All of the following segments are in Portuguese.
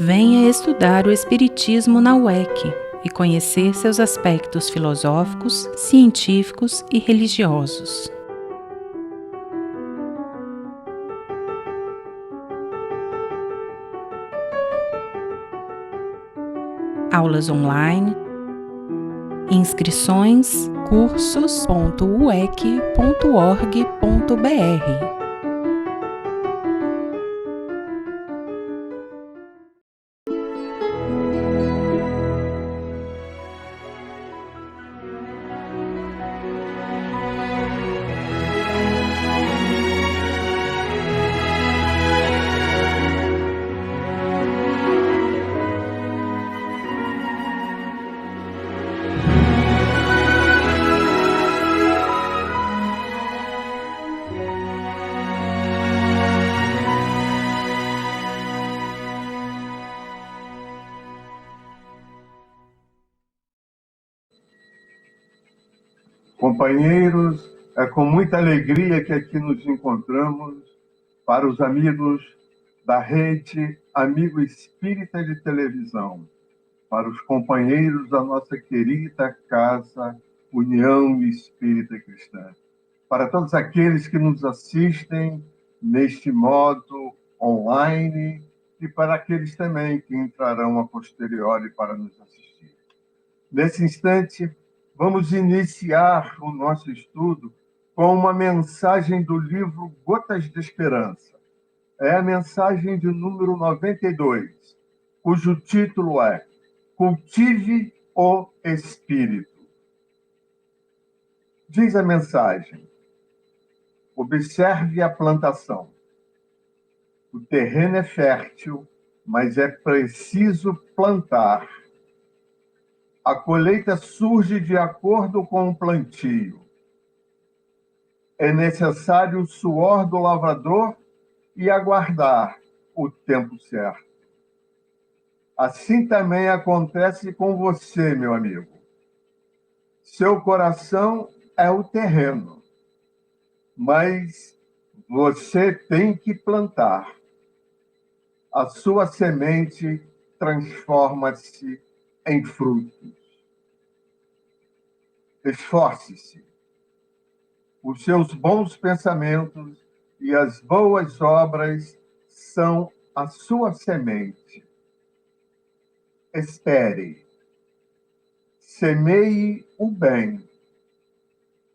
Venha estudar o Espiritismo na UEC e conhecer seus aspectos filosóficos, científicos e religiosos. Aulas online, inscrições cursos.uec.org.br. Companheiros, é com muita alegria que aqui nos encontramos para os amigos da rede Amigo Espírita de Televisão, para os companheiros da nossa querida Casa União Espírita Cristã, para todos aqueles que nos assistem neste modo online e para aqueles também que entrarão a posteriori para nos assistir. Nesse instante, vamos iniciar o nosso estudo com uma mensagem do livro Gotas de Esperança. É a mensagem de número 92, cujo título é Cultive o Espírito. Diz a mensagem: observe a plantação. O terreno é fértil, mas é preciso plantar. A colheita surge de acordo com o plantio. É necessário o suor do lavrador e aguardar o tempo certo. Assim também acontece com você, meu amigo. Seu coração é o terreno, mas você tem que plantar. A sua semente transforma-se em frutos. Esforce-se. Os seus bons pensamentos e as boas obras são a sua semente. Espere. Semeie o bem.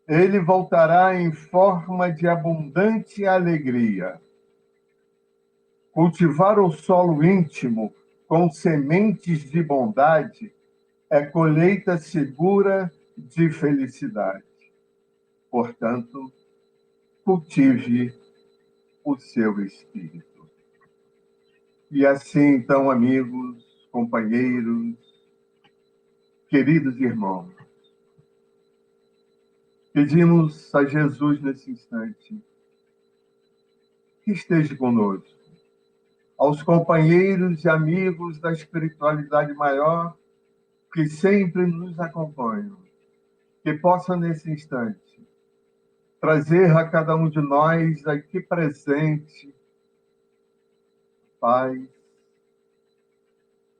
Ele voltará em forma de abundante alegria. Cultivar o solo íntimo com sementes de bondade é colheita segura de felicidade. Portanto, cultive o seu espírito. E assim, então, amigos, companheiros, queridos irmãos, pedimos a Jesus nesse instante que esteja conosco, aos companheiros e amigos da espiritualidade maior que sempre nos acompanham, que possa nesse instante trazer a cada um de nós aqui presente paz,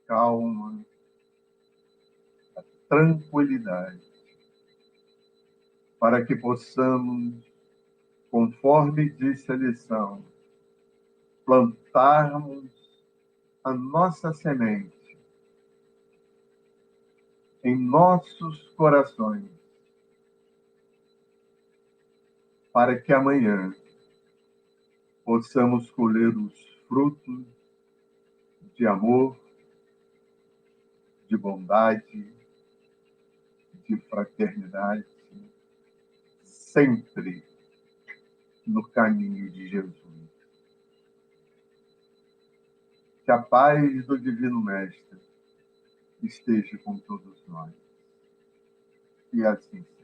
calma, tranquilidade, para que possamos, conforme disse a lição, plantarmos a nossa semente em nossos corações, para que amanhã possamos colher os frutos de amor, de bondade, de fraternidade, sempre no caminho de Jesus. Que a paz do Divino Mestre esteja com todos nós. E assim seja.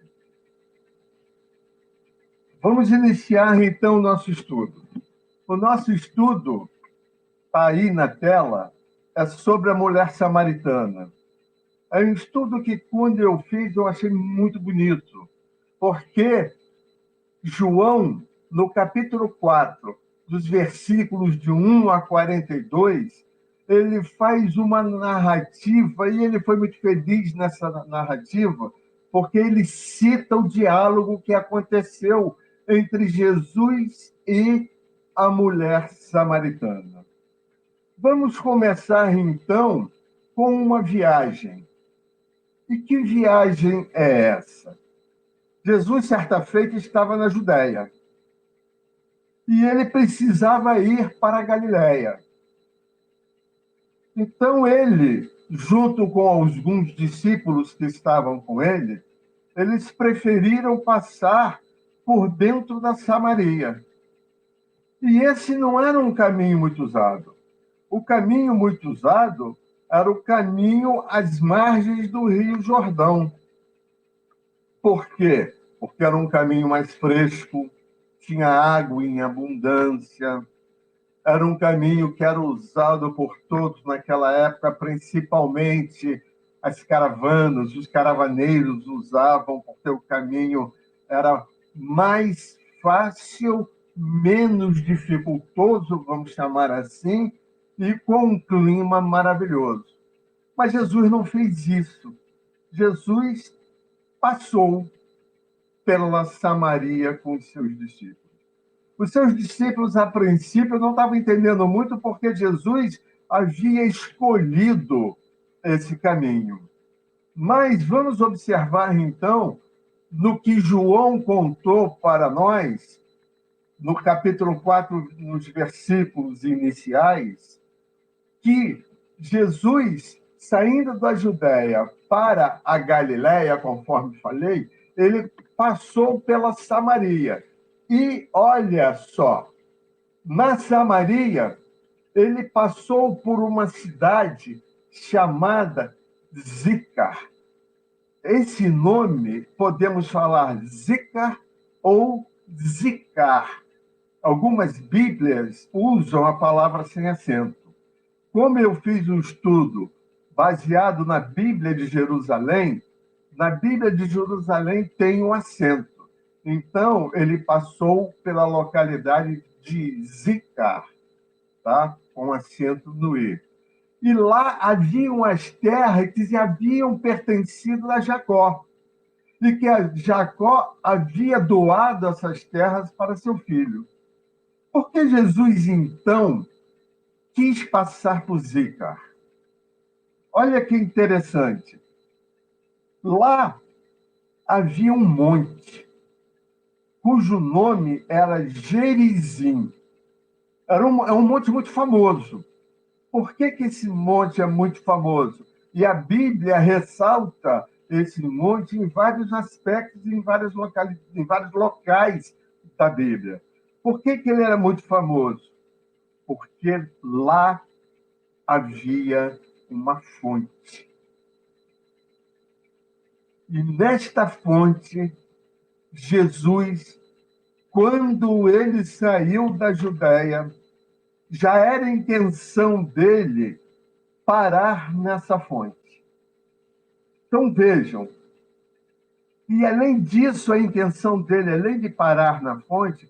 Vamos iniciar, então, o nosso estudo. O nosso estudo, está aí na tela, é sobre a mulher samaritana. É um estudo que, quando eu fiz, eu achei muito bonito, porque João, no capítulo 4, dos versículos de 1 a 42, ele faz uma narrativa, e ele foi muito feliz nessa narrativa, porque ele cita o diálogo que aconteceu entre Jesus e a mulher samaritana. Vamos começar, então, com uma viagem. E que viagem é essa? Jesus, certa feita, estava na Judéia. E ele precisava ir para a Galiléia. Então ele, junto com alguns discípulos que estavam com ele, eles preferiram passar por dentro da Samaria. E esse não era um caminho muito usado. O caminho muito usado era o caminho às margens do Rio Jordão. Por quê? Porque era um caminho mais fresco, tinha água em abundância, era um caminho que era usado por todos naquela época, principalmente as caravanas, os caravaneiros usavam, porque o caminho era mais fácil, menos dificultoso, vamos chamar assim, e com um clima maravilhoso. Mas Jesus não fez isso. Jesus passou pela Samaria com os seus discípulos. Os seus discípulos, a princípio, não estavam entendendo muito porque Jesus havia escolhido esse caminho. Mas vamos observar, então, no que João contou para nós, no capítulo 4, nos versículos iniciais, que Jesus, saindo da Judéia para a Galiléia, conforme falei, ele passou pela Samaria. E olha só, na Samaria, ele passou por uma cidade chamada Zicar. Esse nome, podemos falar Zicar ou Zicar. Algumas Bíblias usam a palavra sem acento. Como eu fiz um estudo baseado na Bíblia de Jerusalém, na Bíblia de Jerusalém tem um acento. Então, ele passou pela localidade de Zicar, tá? Com acento no E. E lá haviam as terras que haviam pertencido a Jacó. E que Jacó havia doado essas terras para seu filho. Por que Jesus, então, quis passar por Zicar? Olha que interessante. Lá havia um monte, cujo nome era Gerizim. É um monte muito famoso. Por que esse monte é muito famoso? E a Bíblia ressalta esse monte em vários aspectos, em vários locais da Bíblia. Por que ele era muito famoso? Porque lá havia uma fonte. E nesta fonte, Jesus, quando ele saiu da Judéia, já era a intenção dele parar nessa fonte. Então vejam, e além disso, a intenção dele, além de parar na fonte,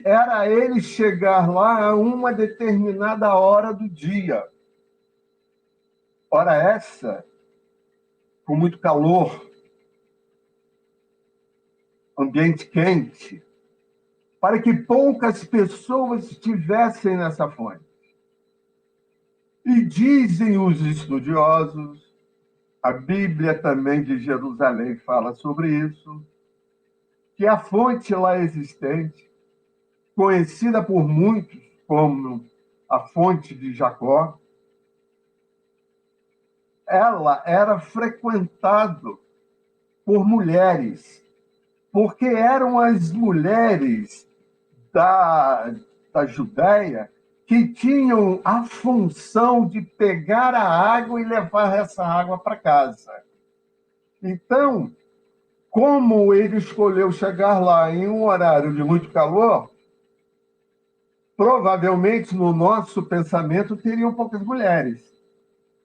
era ele chegar lá a uma determinada hora do dia. Hora essa, com muito calor, ambiente quente, para que poucas pessoas estivessem nessa fonte. E dizem os estudiosos, a Bíblia também de Jerusalém fala sobre isso, que a fonte lá existente, conhecida por muitos como a fonte de Jacó, ela era frequentada por mulheres, porque eram as mulheres da Judéia que tinham a função de pegar a água e levar essa água para casa. Então, como ele escolheu chegar lá em um horário de muito calor, provavelmente no nosso pensamento teriam poucas mulheres.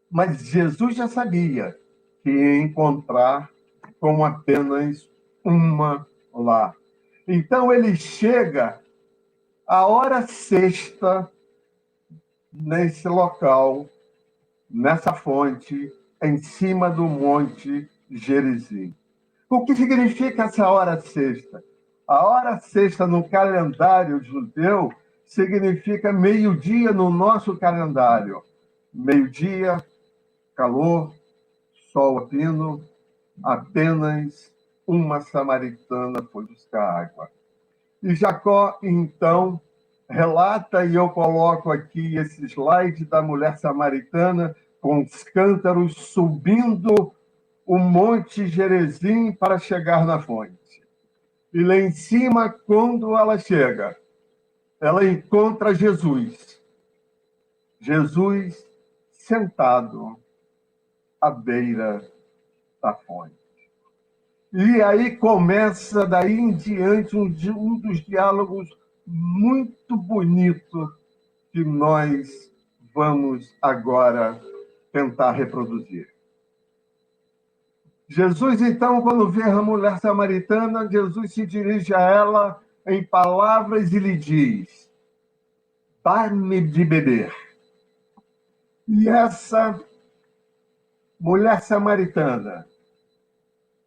Mas Jesus já sabia que ia encontrar com apenas uma lá. Então ele chega à hora sexta, nesse local, nessa fonte, em cima do Monte Gerizim. O que significa essa hora sexta? A hora sexta no calendário judeu significa meio-dia no nosso calendário. Meio-dia, calor, sol a pino, apenas uma samaritana foi buscar água. E Jacó, então, relata, e eu coloco aqui esse slide da mulher samaritana com os cântaros subindo o Monte Gerizim para chegar na fonte. E lá em cima, quando ela chega, ela encontra Jesus. Jesus sentado à beira da fonte. E aí começa, daí em diante, um dos diálogos muito bonitos que nós vamos agora tentar reproduzir. Jesus, então, quando vê a mulher samaritana, Jesus se dirige a ela em palavras e lhe diz: dá-me de beber. E essa mulher samaritana,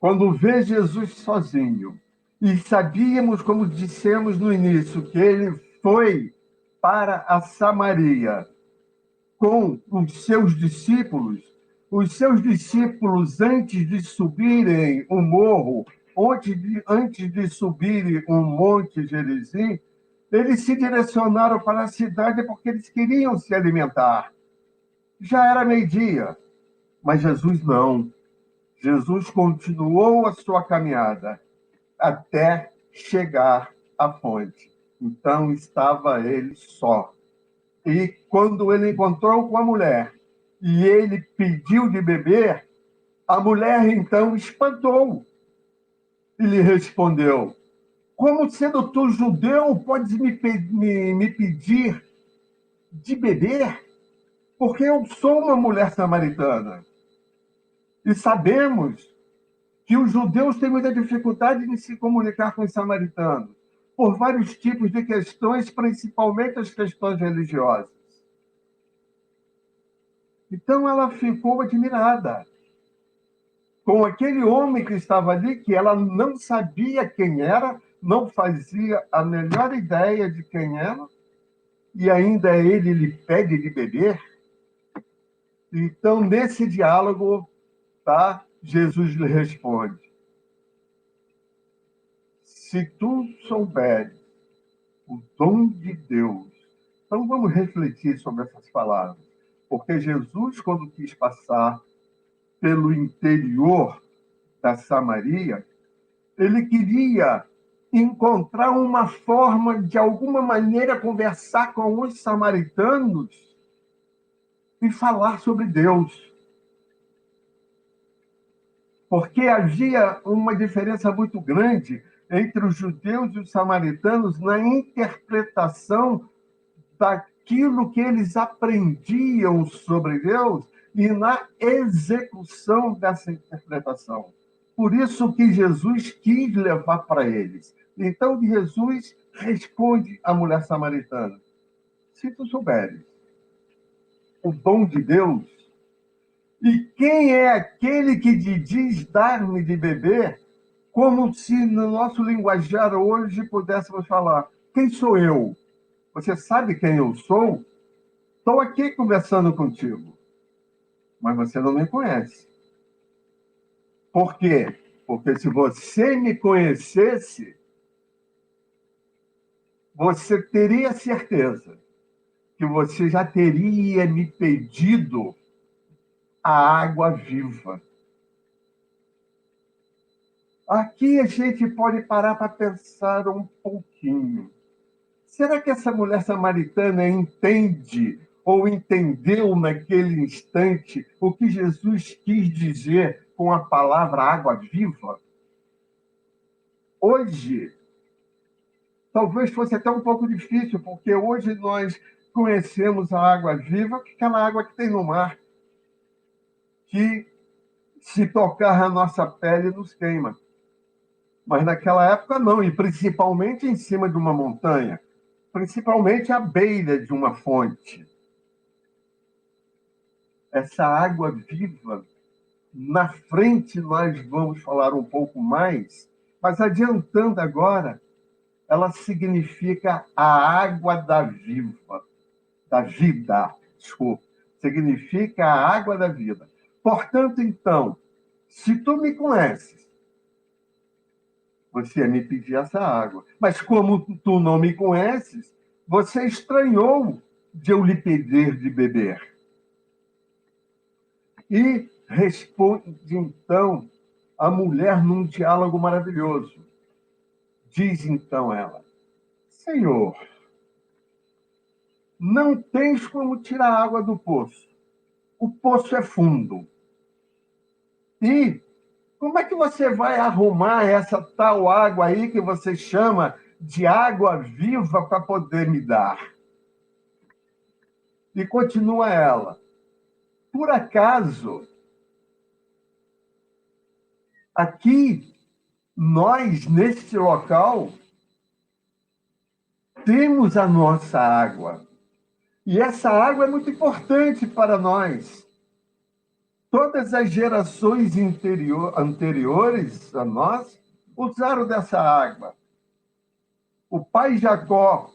quando vê Jesus sozinho, e sabíamos, como dissemos no início, que ele foi para a Samaria com os seus discípulos, antes de subirem o morro, antes de subirem o Monte Gerizim, eles se direcionaram para a cidade porque eles queriam se alimentar. Já era meio-dia, mas Jesus não. Jesus continuou a sua caminhada até chegar à fonte. Então estava ele só. E quando ele encontrou com a mulher e ele pediu de beber, a mulher então espantou e lhe respondeu: como sendo tu judeu, podes me pedir de beber? Porque eu sou uma mulher samaritana. E sabemos que os judeus têm muita dificuldade de se comunicar com os samaritanos, por vários tipos de questões, principalmente as questões religiosas. Então ela ficou admirada com aquele homem que estava ali, que ela não sabia quem era, não fazia a melhor ideia de quem era, e ainda ele lhe pede de beber. Então, nesse diálogo, tá, Jesus lhe responde: se tu souberes o dom de Deus. Então, vamos refletir sobre essas palavras. Porque Jesus, quando quis passar pelo interior da Samaria, ele queria encontrar uma forma, de alguma maneira, conversar com os samaritanos e falar sobre Deus. Porque havia uma diferença muito grande entre os judeus e os samaritanos na interpretação daquilo que eles aprendiam sobre Deus e na execução dessa interpretação. Por isso que Jesus quis levar para eles. Então Jesus responde à mulher samaritana: se tu souberes o dom de Deus, e quem é aquele que te diz dar-me de beber, como se no nosso linguajar hoje pudéssemos falar: quem sou eu? Você sabe quem eu sou? Estou aqui conversando contigo, mas você não me conhece. Por quê? Porque se você me conhecesse, você teria certeza que você já teria me pedido a água viva. Aqui a gente pode parar para pensar um pouquinho. Será que essa mulher samaritana entende ou entendeu naquele instante o que Jesus quis dizer com a palavra água viva? Hoje, talvez fosse até um pouco difícil, porque hoje nós conhecemos a água viva, aquela água que tem no mar, que se tocar a nossa pele nos queima. Mas naquela época não, e principalmente em cima de uma montanha, principalmente à beira de uma fonte. essa água viva, na frente nós vamos falar um pouco mais, mas adiantando agora, ela significa a água da vida, desculpa, significa a água da vida. Portanto, então, se tu me conheces, você ia me pedir essa água. Mas como tu não me conheces, você estranhou de eu lhe pedir de beber. E responde, então, a mulher num diálogo maravilhoso. Diz, então, ela, Senhor, não tens como tirar água do poço. O poço é fundo. E como é que você vai arrumar essa tal água aí que você chama de água viva para poder me dar? E continua ela. Por acaso, aqui, nós, neste local, temos a nossa água. E essa água é muito importante para nós. Todas as gerações anteriores a nós usaram dessa água. O pai Jacó,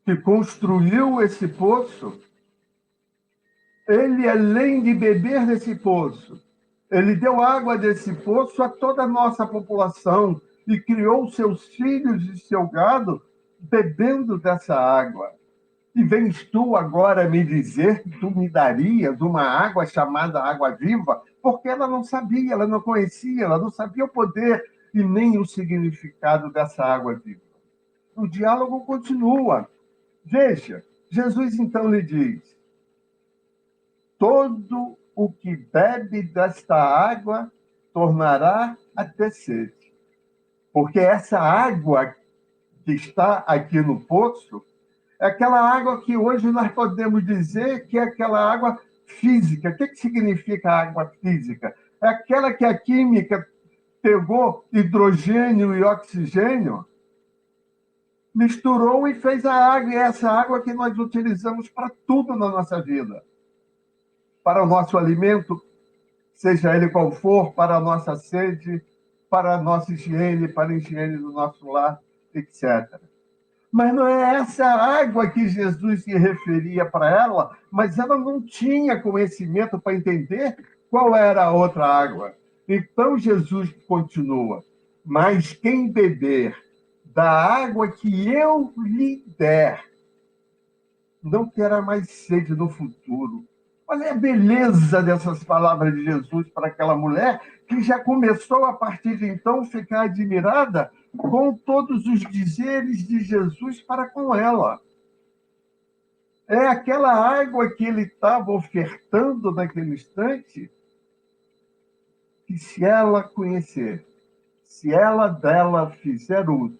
que construiu esse poço, ele, além de beber desse poço, ele deu água desse poço a toda a nossa população e criou seus filhos e seu gado bebendo dessa água. E vens tu agora me dizer que tu me darias uma água chamada água viva? Porque ela não sabia, ela não conhecia, ela não sabia o poder e nem o significado dessa água viva. O diálogo continua. Veja, Jesus então lhe diz, todo o que bebe desta água tornará a ter sede. Porque essa água que está aqui no poço é aquela água que hoje nós podemos dizer que é aquela água física. O que significa água física? É aquela que a química pegou hidrogênio e oxigênio, misturou e fez a água. E é essa água que nós utilizamos para tudo na nossa vida. Para o nosso alimento, seja ele qual for, para a nossa sede, para a nossa higiene, para a higiene do nosso lar, etc. Mas não é essa água que Jesus se referia para ela, mas ela não tinha conhecimento para entender qual era a outra água. Então Jesus continua, mas quem beber da água que eu lhe der, não terá mais sede no futuro. Olha a beleza dessas palavras de Jesus para aquela mulher que já começou, a partir de então, ficar admirada com todos os dizeres de Jesus para com ela. É aquela água que ele estava ofertando naquele instante, que se ela conhecer, se ela dela fizer uso,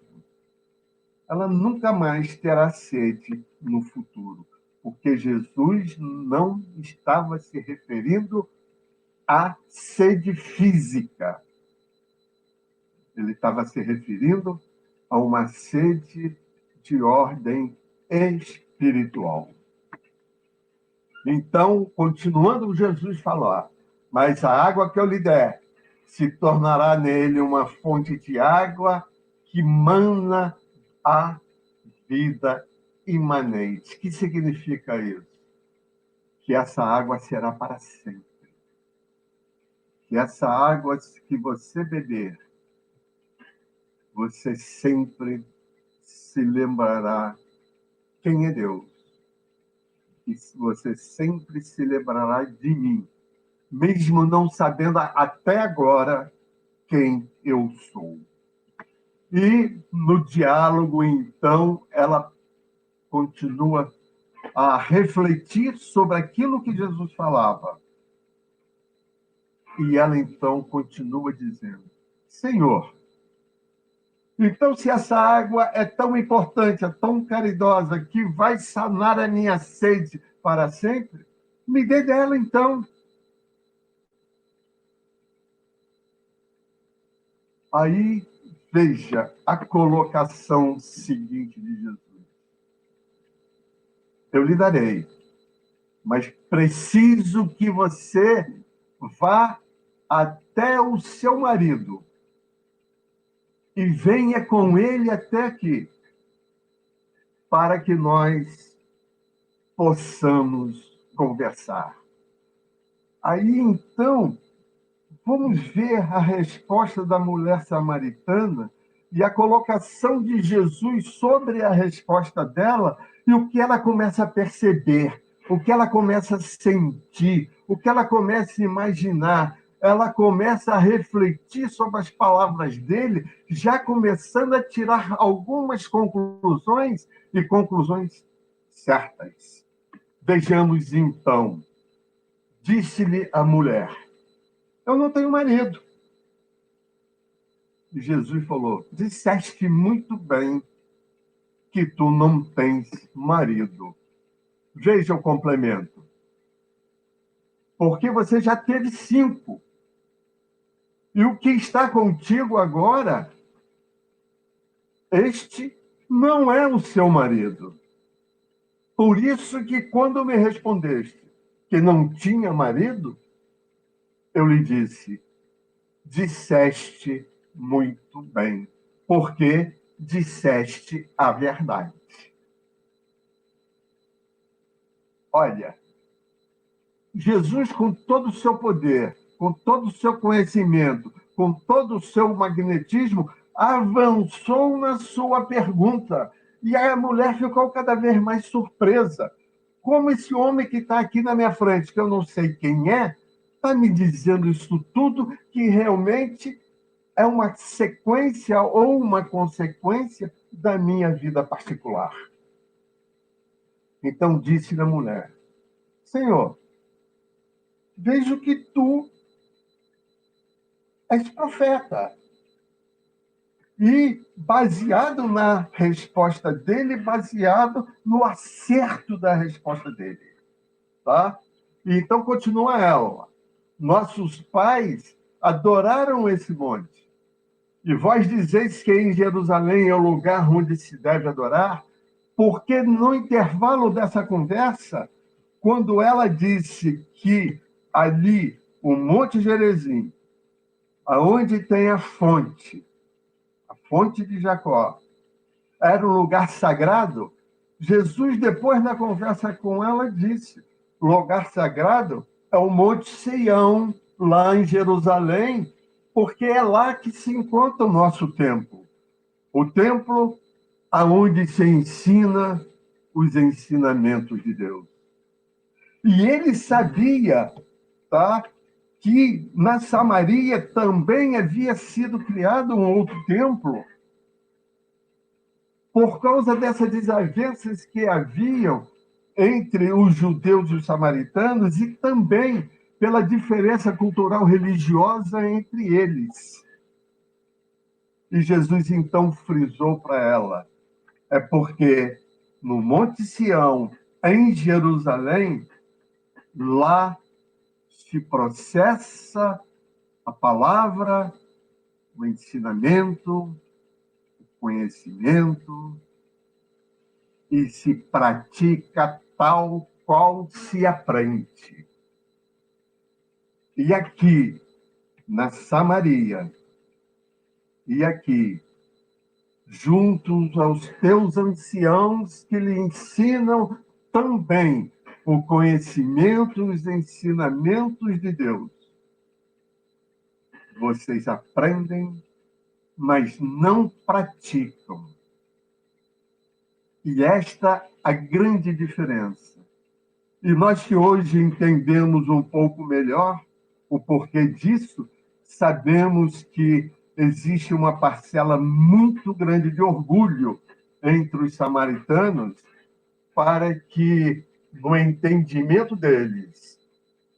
ela nunca mais terá sede no futuro, porque Jesus não estava se referindo à sede física. Ele estava se referindo a uma sede de ordem espiritual. Então, continuando, Jesus falou, mas a água que eu lhe der se tornará nele uma fonte de água que mana a vida imanente. O que significa isso? Que essa água será para sempre. Que essa água que você beber, você sempre se lembrará quem é Deus. E você sempre se lembrará de mim, mesmo não sabendo até agora quem eu sou. E no diálogo, então, ela continua a refletir sobre aquilo que Jesus falava. E ela, então, continua dizendo, Senhor, então, se essa água é tão importante, é tão caridosa, que vai sanar a minha sede para sempre, me dê dela, então. Aí, veja a colocação seguinte de Jesus. Eu lhe darei mas preciso que você vá até o seu marido e venha com ele até aqui, para que nós possamos conversar. Aí, então, vamos ver a resposta da mulher samaritana e a colocação de Jesus sobre a resposta dela e o que ela começa a perceber, o que ela começa a sentir, o que ela começa a imaginar. Ela começa a refletir sobre as palavras dele, já começando a tirar algumas conclusões e conclusões certas. Vejamos então. Disse-lhe a mulher: eu não tenho marido. E Jesus falou: disseste muito bem que tu não tens marido. Veja o complemento. Porque você já teve 5. E o que está contigo agora, este não é o seu marido. Por isso que quando me respondeste que não tinha marido, eu lhe disse: disseste muito bem, porque disseste a verdade. Olha, Jesus, com todo o seu poder, com todo o seu conhecimento, com todo o seu magnetismo, avançou na sua pergunta. E a mulher ficou cada vez mais surpresa. Como esse homem que está aqui na minha frente, que eu não sei quem é, está me dizendo isso tudo, que realmente é uma sequência ou uma consequência da minha vida particular. Então disse a mulher: Senhor, vejo que tu és profeta. E baseado na resposta dele, baseado no acerto da resposta dele. Tá? E então continua ela. Nossos pais adoraram esse monte. E vós dizeis que em Jerusalém é o lugar onde se deve adorar, porque no intervalo dessa conversa, quando ela disse que ali, o Monte Gerizim, aonde tem a fonte de Jacó, era um lugar sagrado, Jesus, depois da conversa com ela, disse: o lugar sagrado é o Monte Sião, lá em Jerusalém, porque é lá que se encontra o nosso templo. O templo aonde se ensina os ensinamentos de Deus. E ele sabia, tá, que na Samaria também havia sido criado um outro templo, por causa dessas desavenças que haviam entre os judeus e os samaritanos e também pela diferença cultural religiosa entre eles. E Jesus então frisou para ela: é porque no Monte Sião, em Jerusalém, lá se processa a palavra, o ensinamento, o conhecimento, e se pratica tal qual se aprende. E aqui, na Samaria, e aqui, juntos aos teus anciãos que lhe ensinam também o conhecimento e os ensinamentos de Deus. Vocês aprendem, mas não praticam. E esta a grande diferença. E nós que hoje entendemos um pouco melhor o porquê disso, sabemos que existe uma parcela muito grande de orgulho entre os samaritanos para que, no entendimento deles,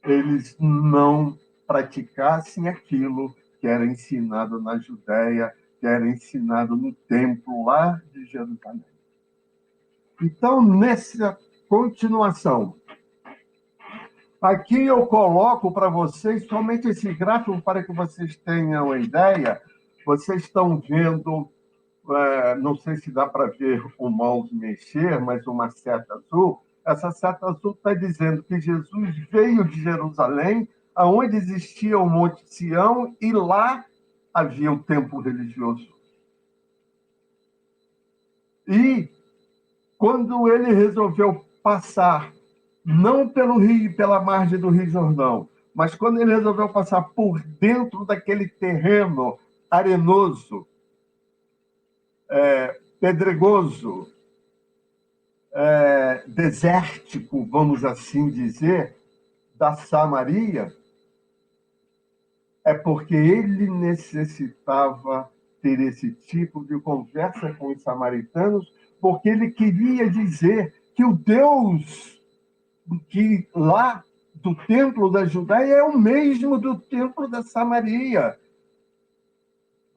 eles não praticassem aquilo que era ensinado na Judéia, que era ensinado no templo lá de Jerusalém. Então, nessa continuação, aqui eu coloco para vocês somente esse gráfico para que vocês tenham uma ideia. Vocês estão vendo, não sei se dá para ver o mouse mexer, mas uma seta azul. Essa seta azul está dizendo que Jesus veio de Jerusalém, aonde existia o Monte Sião, e lá havia o templo religioso. E quando ele resolveu passar, não pelo rio, pela margem do Rio Jordão, mas quando ele resolveu passar por dentro daquele terreno arenoso, pedregoso, desértico, vamos assim dizer, da Samaria, é porque ele necessitava ter esse tipo de conversa com os samaritanos, porque ele queria dizer que o Deus que lá do templo da Judéia é o mesmo do templo da Samaria.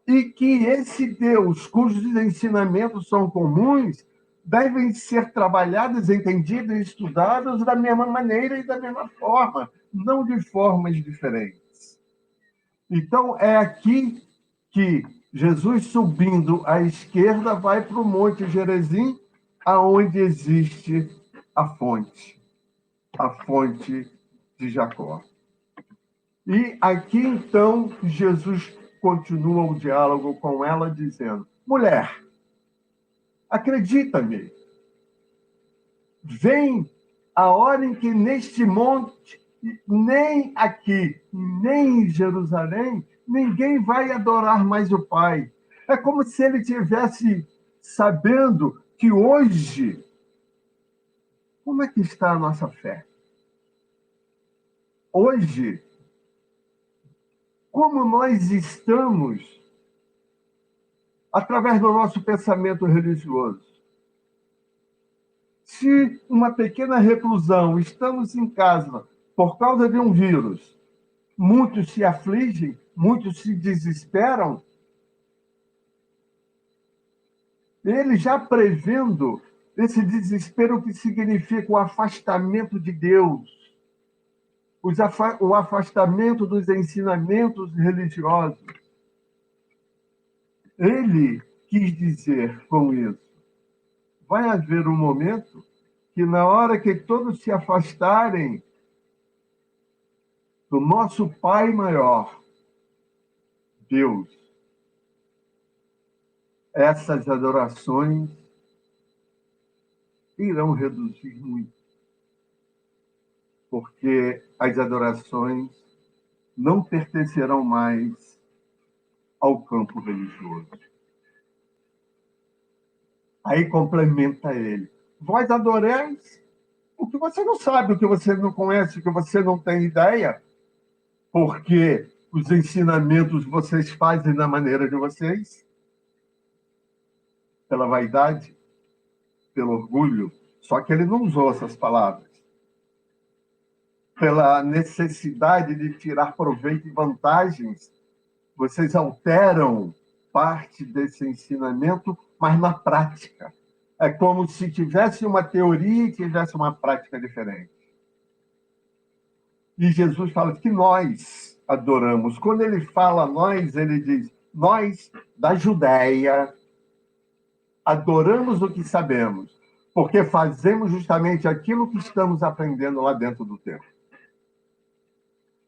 E que esse Deus, cujos ensinamentos são comuns, devem ser trabalhados, entendidos e estudados da mesma maneira e da mesma forma, não de formas diferentes. Então, é aqui que Jesus, subindo à esquerda, vai para o Monte Gerizim, aonde existe a fonte de Jacó. E aqui, então, Jesus continua o diálogo com ela, dizendo: mulher, acredita-me, vem a hora em que neste monte, nem aqui, nem em Jerusalém, ninguém vai adorar mais o Pai. É como se ele tivesse sabendo que hoje, como é que está a nossa fé? Hoje, como nós estamos através do nosso pensamento religioso? Se uma pequena reclusão, estamos em casa por causa de um vírus, muitos se afligem, muitos se desesperam, ele já prevendo esse desespero que significa o afastamento de Deus, o afastamento dos ensinamentos religiosos. Ele quis dizer com isso: vai haver um momento que, na hora que todos se afastarem do nosso Pai maior, Deus, essas adorações irão reduzir muito, porque as adorações não pertencerão mais ao campo religioso. Aí complementa ele: vós adorais o que você não sabe, o que você não conhece, o que você não tem ideia, porque os ensinamentos vocês fazem da maneira de vocês, pela vaidade, pelo orgulho. Só que ele não usou essas palavras. Pela necessidade de tirar proveito e vantagens, vocês alteram parte desse ensinamento, mas na prática. É como se tivesse uma teoria e tivesse uma prática diferente. E Jesus fala que nós adoramos. Quando ele fala nós, ele diz: nós da Judéia adoramos o que sabemos, porque fazemos justamente aquilo que estamos aprendendo lá dentro do templo.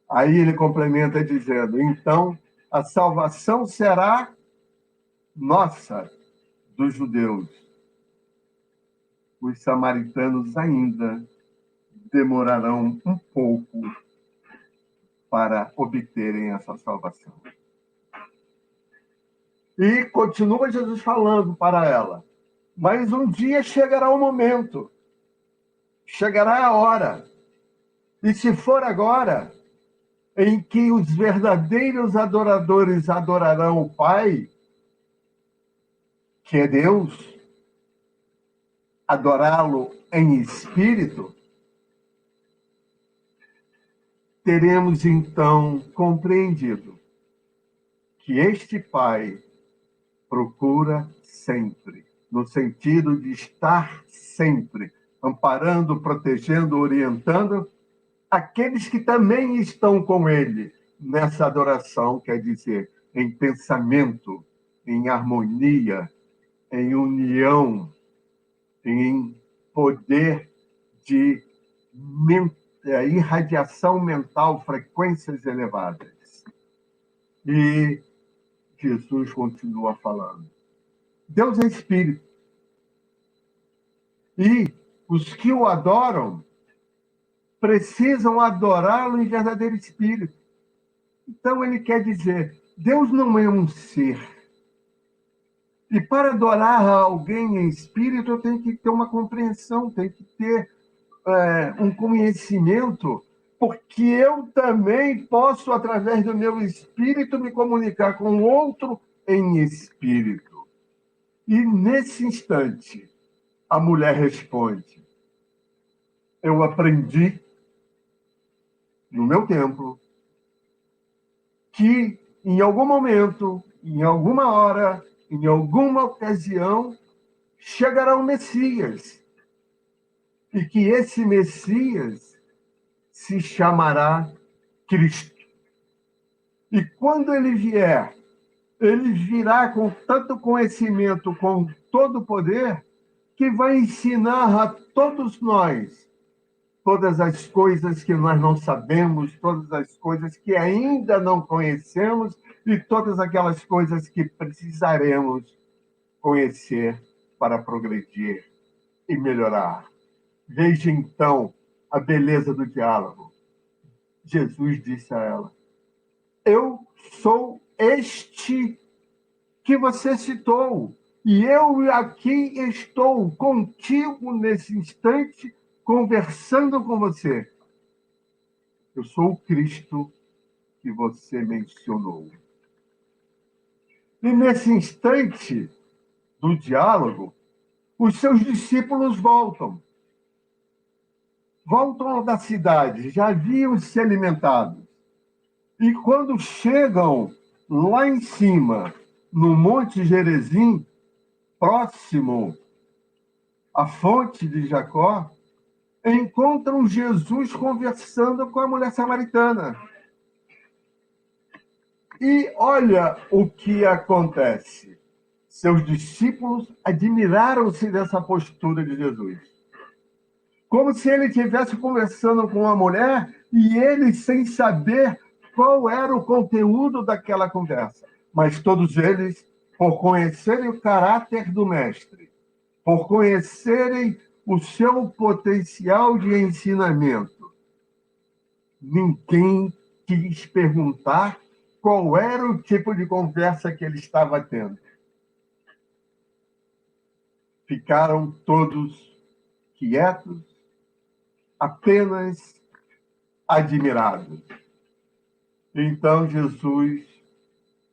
Aí ele complementa dizendo: então a salvação será nossa, dos judeus. Os samaritanos ainda demorarão um pouco para obterem essa salvação. E continua Jesus falando para ela: mas um dia chegará o momento, chegará a hora, e se for agora, em que os verdadeiros adoradores adorarão o Pai, que é Deus, adorá-lo em espírito, teremos então compreendido que este Pai procura sempre, no sentido de estar sempre amparando, protegendo, orientando aqueles que também estão com ele nessa adoração, quer dizer, em pensamento, em harmonia, em união, em poder de irradiação mental, frequências elevadas. E Jesus continua falando. Deus é espírito. E os que o adoram precisam adorá-lo em verdadeiro espírito. Então ele quer dizer, Deus não é um ser. E para adorar alguém em espírito, eu tenho que ter uma compreensão, tenho que ter um conhecimento, porque eu também posso, através do meu espírito, me comunicar com o outro em espírito. E nesse instante, a mulher responde, eu aprendi no meu templo que em algum momento, em alguma hora, em alguma ocasião, chegará o Messias. E que esse Messias se chamará Cristo. E quando ele vier, ele virá com tanto conhecimento, com todo poder, que vai ensinar a todos nós todas as coisas que nós não sabemos, todas as coisas que ainda não conhecemos e todas aquelas coisas que precisaremos conhecer para progredir e melhorar. Veja então a beleza do diálogo. Jesus disse a ela, eu sou este que você citou, e eu aqui estou contigo nesse instante, conversando com você. Eu sou o Cristo que você mencionou. E nesse instante do diálogo, os seus discípulos voltam da cidade, já haviam se alimentado. E quando chegam lá em cima, no Monte Gerizim, próximo à fonte de Jacó, encontram Jesus conversando com a mulher samaritana. E olha o que acontece. Seus discípulos admiraram-se dessa postura de Jesus. Como se ele estivesse conversando com uma mulher e ele sem saber qual era o conteúdo daquela conversa. Mas todos eles, por conhecerem o caráter do mestre, por conhecerem o seu potencial de ensinamento, ninguém quis perguntar qual era o tipo de conversa que ele estava tendo. Ficaram todos quietos, apenas admirados. Então Jesus,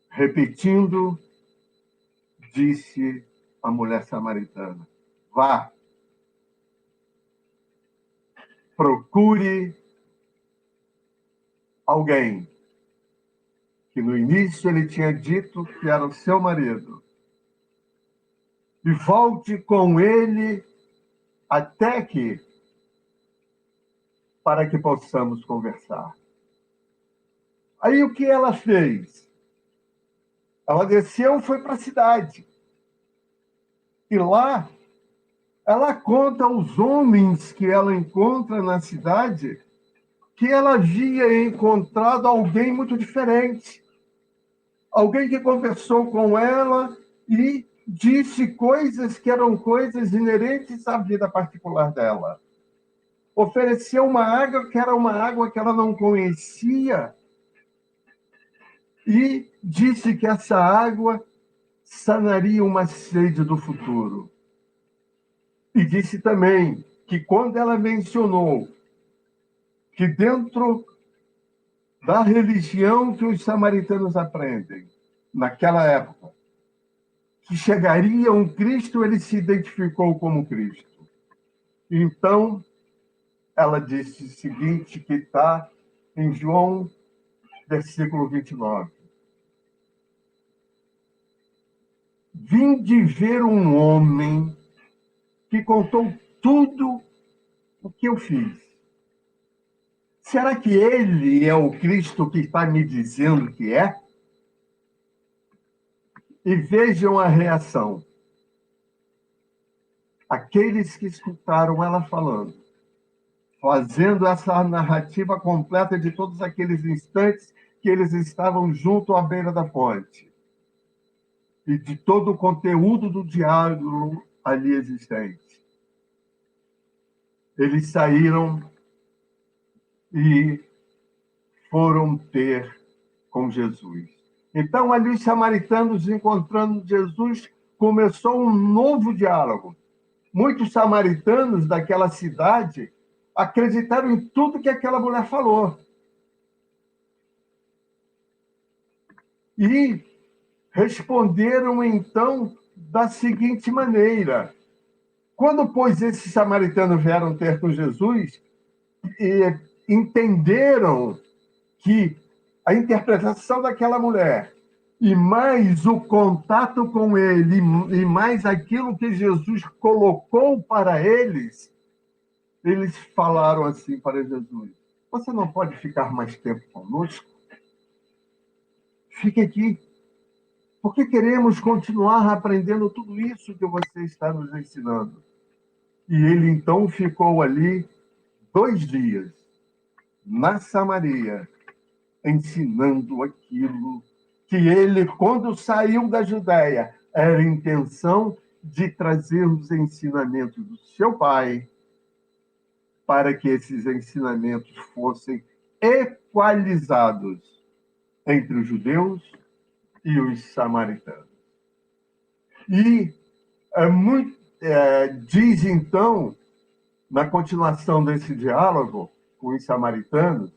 repetindo, disse à mulher samaritana, vá, procure alguém que no início ele tinha dito que era o seu marido, e volte com ele até aqui, para que possamos conversar. Aí o que ela fez? Ela desceu e foi para a cidade. E lá, ela conta aos homens que ela encontra na cidade que ela havia encontrado alguém muito diferente. Alguém que conversou com ela e disse coisas que eram coisas inerentes à vida particular dela. Ofereceu uma água que era uma água que ela não conhecia e disse que essa água sanaria uma sede do futuro. E disse também que quando ela mencionou que dentro da religião que os samaritanos aprendem, naquela época, que chegaria um Cristo, ele se identificou como Cristo. Então, ela disse o seguinte, que está em João, versículo 29. Vim de ver um homem que contou tudo o que eu fiz. Será que ele é o Cristo que está me dizendo que é? E vejam a reação. Aqueles que escutaram ela falando fazendo essa narrativa completa de todos aqueles instantes que eles estavam junto à beira da fonte e de todo o conteúdo do diálogo ali existente. Eles saíram e foram ter com Jesus. Então, ali os samaritanos, encontrando Jesus, começou um novo diálogo. Muitos samaritanos daquela cidade acreditaram em tudo que aquela mulher falou. E responderam, então, da seguinte maneira: quando, pois, esses samaritanos vieram ter com Jesus e entenderam que a interpretação daquela mulher e mais o contato com ele e mais aquilo que Jesus colocou para eles, eles falaram assim para Jesus: você não pode ficar mais tempo conosco? Fique aqui, porque queremos continuar aprendendo tudo isso que você está nos ensinando. E ele então ficou ali 2 dias, na Samaria, ensinando aquilo que ele, quando saiu da Judéia, era a intenção de trazer os ensinamentos do seu pai, para que esses ensinamentos fossem equalizados entre os judeus e os samaritanos. E diz, então, na continuação desse diálogo com os samaritanos,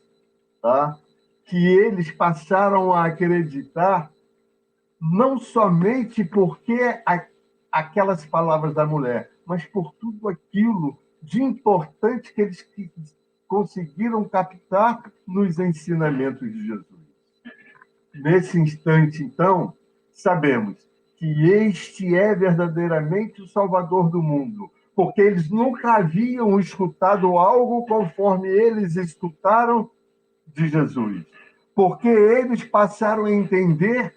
tá, que eles passaram a acreditar não somente porque aquelas palavras da mulher, mas por tudo aquilo de importante que eles conseguiram captar nos ensinamentos de Jesus. Nesse instante, então, sabemos que este é verdadeiramente o Salvador do mundo, porque eles nunca haviam escutado algo conforme eles escutaram de Jesus, porque eles passaram a entender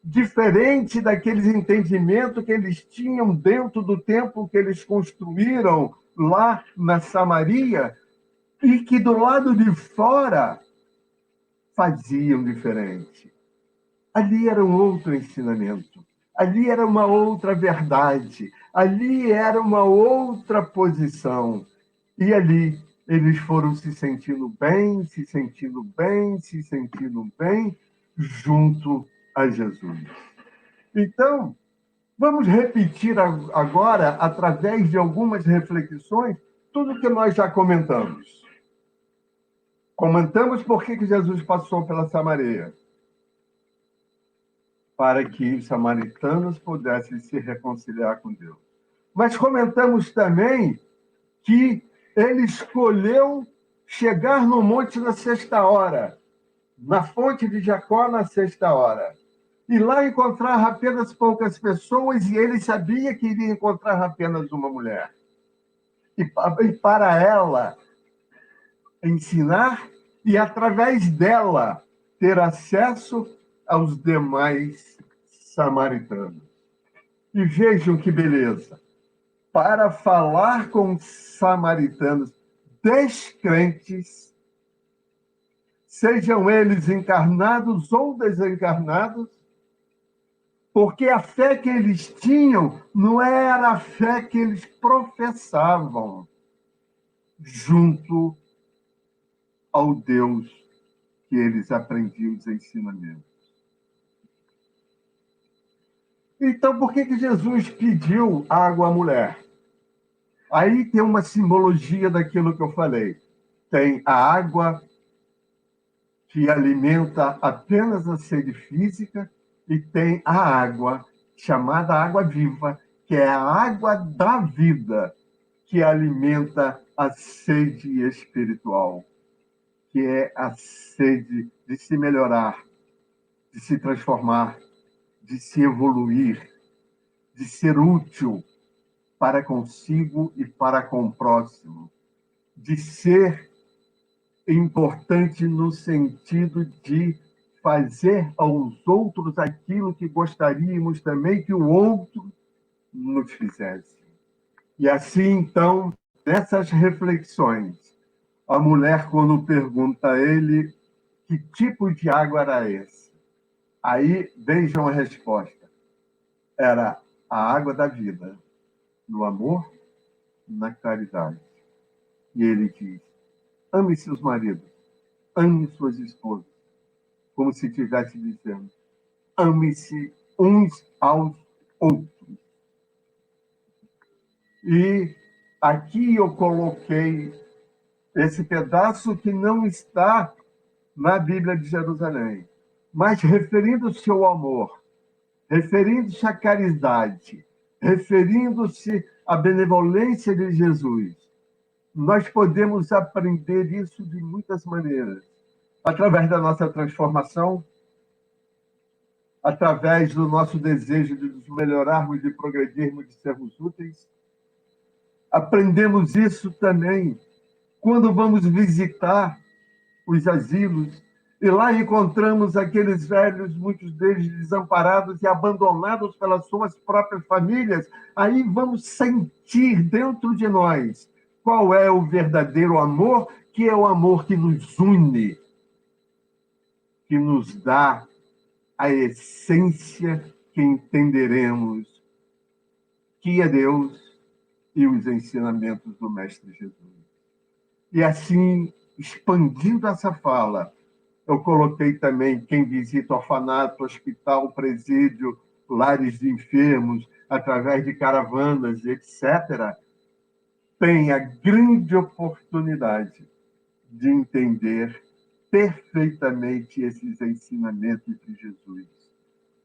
diferente daqueles entendimentos que eles tinham dentro do templo que eles construíram lá na Samaria e que do lado de fora faziam diferente. Ali era um outro ensinamento, ali era uma outra verdade, ali era uma outra posição. E ali eles foram se sentindo bem, se sentindo bem, se sentindo bem, junto a Jesus. Então, vamos repetir agora, através de algumas reflexões, tudo que nós já comentamos. Comentamos por que Jesus passou pela Samaria. Para que os samaritanos pudessem se reconciliar com Deus. Mas comentamos também que ele escolheu chegar no monte na 6ª hora, na fonte de Jacó na 6ª hora, e lá encontrar apenas poucas pessoas, e ele sabia que iria encontrar apenas uma mulher. E para ela ensinar e, através dela, ter acesso aos demais samaritanos. E vejam que beleza! Para falar com samaritanos descrentes, sejam eles encarnados ou desencarnados, porque a fé que eles tinham não era a fé que eles professavam junto ao Deus que eles aprendiam os ensinamentos. Então, por que Jesus pediu água à mulher? Aí tem uma simbologia daquilo que eu falei. Tem a água que alimenta apenas a sede física e tem a água chamada água viva, que é a água da vida, que alimenta a sede espiritual, que é a sede de se melhorar, de se transformar, de se evoluir, de ser útil para consigo e para com o próximo, de ser importante no sentido de fazer aos outros aquilo que gostaríamos também que o outro nos fizesse. E assim, então, nessas reflexões, A mulher, quando pergunta a ele que tipo de água era essa, aí vejam a resposta. Era a água da vida, no amor, na caridade. E ele diz: ame seus maridos, ame suas esposas, como se estivesse dizendo: ame-se uns aos outros. E aqui eu coloquei esse pedaço que não está na Bíblia de Jerusalém, mas referindo-se ao amor, referindo-se à caridade, referindo-se à benevolência de Jesus. Nós podemos aprender isso de muitas maneiras. Através da nossa transformação, através do nosso desejo de nos melhorarmos, de progredirmos, de sermos úteis. Aprendemos isso também quando vamos visitar os asilos e lá encontramos aqueles velhos, muitos deles desamparados e abandonados pelas suas próprias famílias. Aí vamos sentir dentro de nós qual é o verdadeiro amor, que é o amor que nos une, que nos dá a essência que entenderemos que é Deus e os ensinamentos do Mestre Jesus. E assim, expandindo essa fala, eu coloquei também quem visita orfanato, hospital, presídio, lares de enfermos, através de caravanas, etc., tem a grande oportunidade de entender perfeitamente esses ensinamentos de Jesus,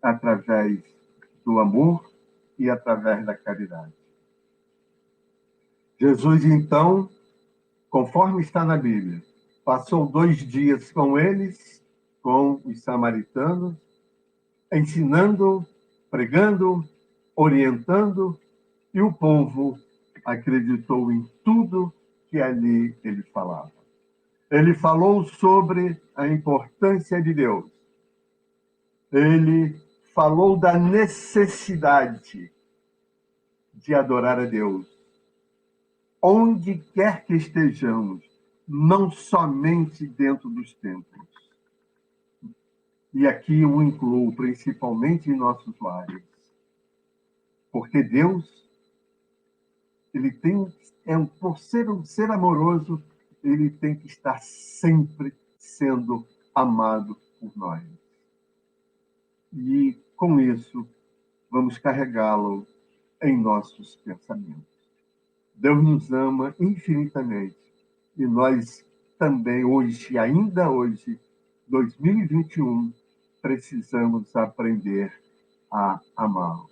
através do amor e através da caridade. Jesus, então, conforme está na Bíblia, passou 2 dias com eles, com os samaritanos, ensinando, pregando, orientando, e o povo acreditou em tudo que ali ele falava. Ele falou sobre a importância de Deus. Ele falou da necessidade de adorar a Deus, onde quer que estejamos, não somente dentro dos templos. E aqui eu incluo principalmente em nossos lares. Porque Deus, ele tem, por ser um ser amoroso, ele tem que estar sempre sendo amado por nós. E com isso, vamos carregá-lo em nossos pensamentos. Deus nos ama infinitamente. E nós também hoje, ainda hoje, 2021, precisamos aprender a amá-lo.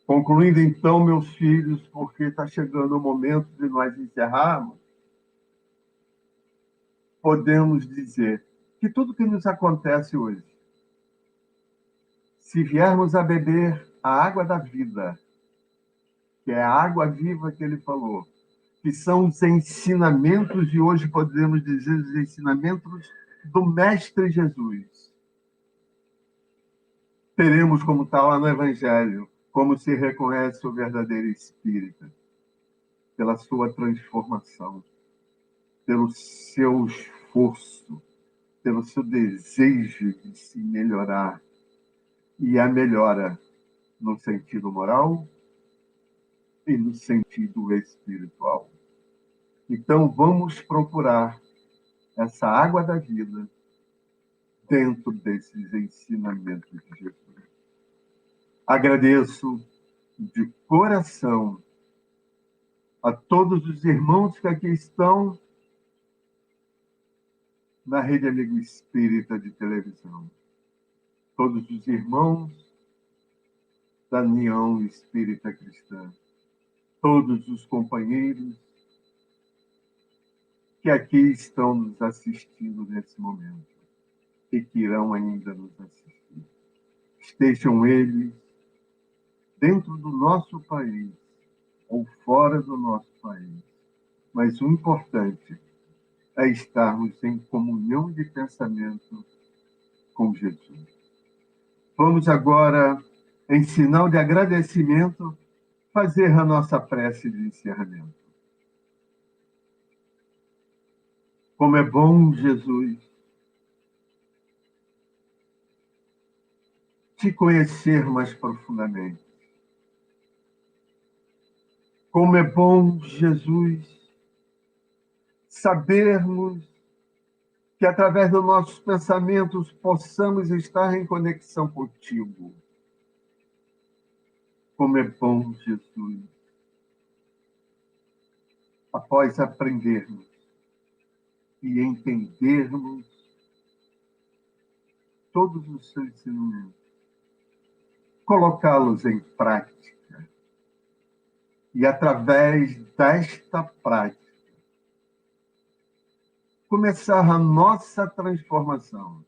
Concluindo então, meus filhos, porque está chegando o momento de nós encerrarmos, podemos dizer que tudo que nos acontece hoje, se viermos a beber a água da vida, que é a água viva que ele falou, que são os ensinamentos, e hoje podemos dizer os ensinamentos do Mestre Jesus. Teremos, como está lá no Evangelho, como se reconhece o verdadeiro espírita, pela sua transformação, pelo seu esforço, pelo seu desejo de se melhorar, e a melhora no sentido moral e no sentido espiritual. Então, vamos procurar essa água da vida dentro desses ensinamentos de Jesus. Agradeço de coração a todos os irmãos que aqui estão na Rede Amigo Espírita de televisão. Todos os irmãos da União Espírita Cristã. Todos os companheiros que aqui estão nos assistindo nesse momento e que irão ainda nos assistir. Estejam eles dentro do nosso país ou fora do nosso país. Mas o importante é estarmos em comunhão de pensamento com Jesus. Vamos agora, em sinal de agradecimento, fazer a nossa prece de encerramento. Como é bom, Jesus, te conhecer mais profundamente. Como é bom, Jesus, sabermos que através dos nossos pensamentos possamos estar em conexão contigo. Como é bom, Jesus, após aprendermos e entendermos todos os seus ensinamentos, colocá-los em prática. E através desta prática, começar a nossa transformação,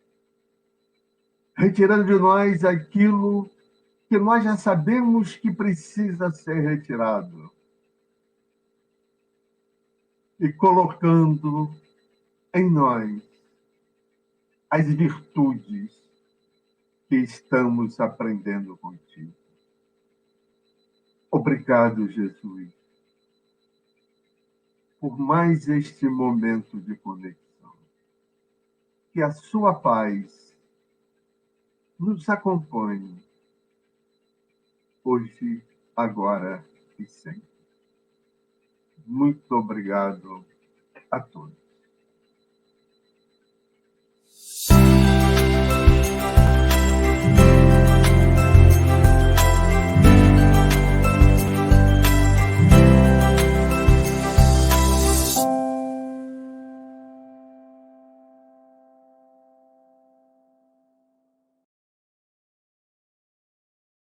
retirando de nós aquilo que nós já sabemos que precisa ser retirado e colocando em nós as virtudes que estamos aprendendo contigo. Obrigado, Jesus, por mais este momento de conexão. Que a sua paz nos acompanhe hoje, agora e sempre. Muito obrigado a todos.